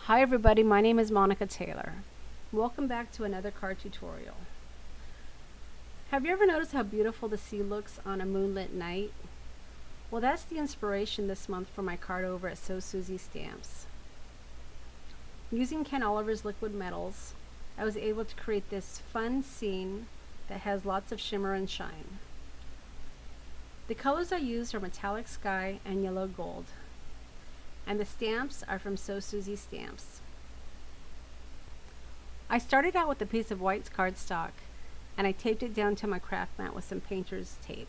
Hi everybody, my name is Monica Taylor. Welcome back to another card tutorial. Have you ever noticed how beautiful the sea looks on a moonlit night? Well, that's the inspiration this month for my card over at So Suzy Stamps. Using Ken Oliver's liquid metals, I was able to create this fun scene that has lots of shimmer and shine. The colors I used are metallic sky and yellow gold. And the stamps are from So Suzy Stamps. I started out with a piece of white cardstock and I taped it down to my craft mat with some painter's tape.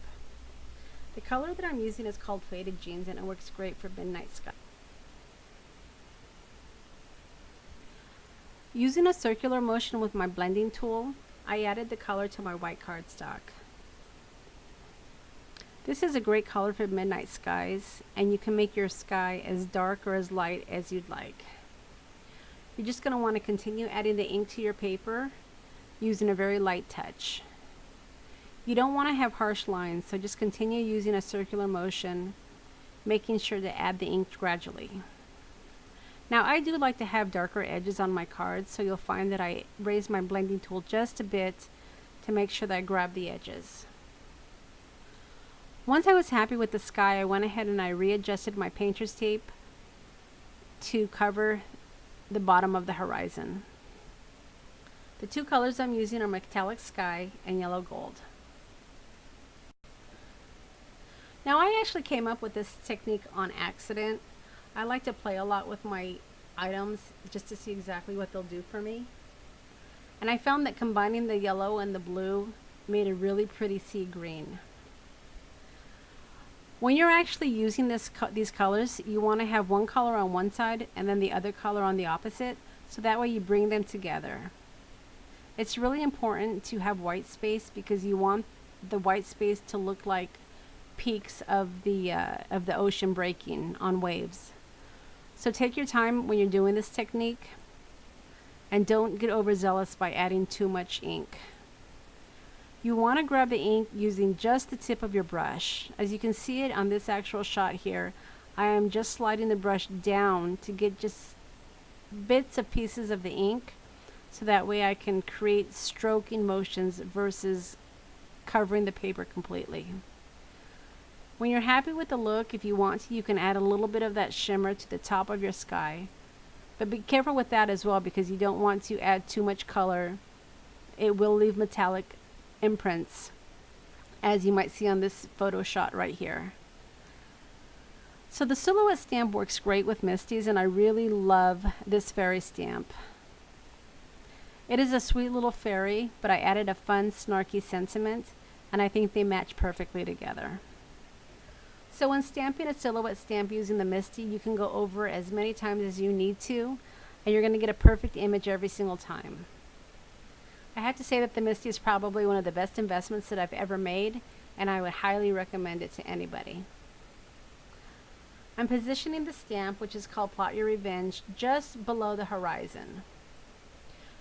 The color that I'm using is called Faded Jeans and it works great for midnight sky. Using a circular motion with my blending tool, I added the color to my white cardstock. This is a great color for midnight skies, and you can make your sky as dark or as light as you'd like. You're just going to want to continue adding the ink to your paper using a very light touch. You don't want to have harsh lines, so just continue using a circular motion, making sure to add the ink gradually. Now I do like to have darker edges on my cards, so you'll find that I raise my blending tool just a bit to make sure that I grab the edges. Once I was happy with the sky, I went ahead and I readjusted my painter's tape to cover the bottom of the horizon. The two colors I'm using are metallic sky and yellow gold. Now I actually came up with this technique on accident. I like to play a lot with my items just to see exactly what they'll do for me. And I found that combining the yellow and the blue made a really pretty sea green. When you're actually using these colors, you want to have one color on one side and then the other color on the opposite, so that way you bring them together. It's really important to have white space because you want the white space to look like peaks of the ocean breaking on waves. So take your time when you're doing this technique and don't get overzealous by adding too much ink. You want to grab the ink using just the tip of your brush. As you can see it on this actual shot here, I am just sliding the brush down to get just bits of pieces of the ink, so that way I can create stroking motions versus covering the paper completely. When you're happy with the look, if you want to, you can add a little bit of that shimmer to the top of your sky. But be careful with that as well, because you don't want to add too much color. It will leave metallic imprints, as you might see on this photo shot right here. So the silhouette stamp works great with Misties, and I really love this fairy stamp. It is a sweet little fairy, but I added a fun snarky sentiment, and I think they match perfectly together. So when stamping a silhouette stamp using the Misty, you can go over as many times as you need to, and you're going to get a perfect image every single time. I have to say that the Misty is probably one of the best investments that I've ever made, and I would highly recommend it to anybody. I'm positioning the stamp, which is called Plot Your Revenge, just below the horizon.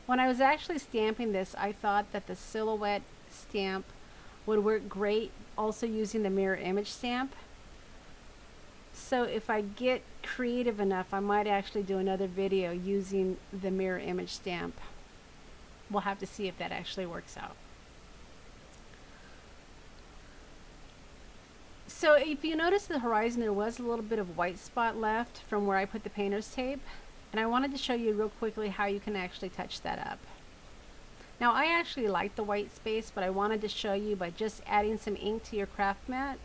When I was actually stamping this, I thought that the silhouette stamp would work great also using the mirror image stamp. So if I get creative enough, I might actually do another video using the mirror image stamp. We'll have to see if that actually works out. So if you notice the horizon, there was a little bit of white spot left from where I put the painter's tape, and I wanted to show you real quickly how you can actually touch that up. Now I actually like the white space, but I wanted to show you by just adding some ink to your craft mat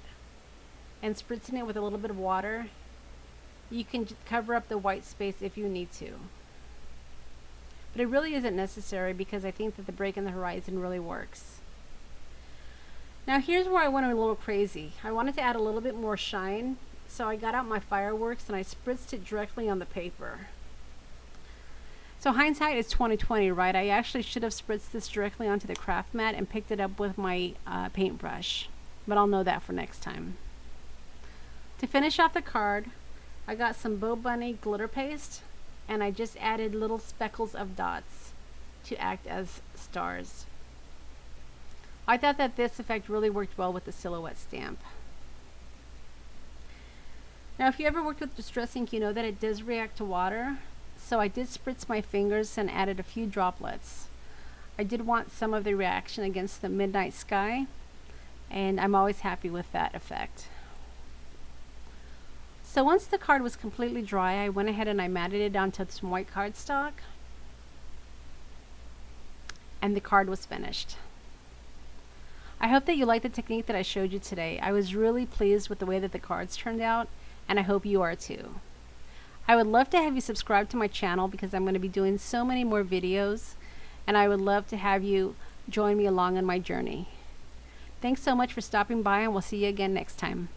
and spritzing it with a little bit of water, you can cover up the white space if you need to. But it really isn't necessary because I think that the break in the horizon really works. Now here's where I went a little crazy. I wanted to add a little bit more shine, so I got out my fireworks and I spritzed it directly on the paper. So hindsight is 20/20, right? I actually should have spritzed this directly onto the craft mat and picked it up with my paintbrush, but I'll know that for next time. To finish off the card, I got some Bow Bunny glitter paste, and I just added little speckles of dots to act as stars. I thought that this effect really worked well with the silhouette stamp. Now if you ever worked with distress ink, you know that it does react to water. So I did spritz my fingers and added a few droplets. I did want some of the reaction against the midnight sky, and I'm always happy with that effect. So once the card was completely dry, I went ahead and I matted it onto some white cardstock, and the card was finished. I hope that you like the technique that I showed you today. I was really pleased with the way that the cards turned out, and I hope you are too. I would love to have you subscribe to my channel because I'm going to be doing so many more videos, and I would love to have you join me along on my journey. Thanks so much for stopping by, and we'll see you again next time.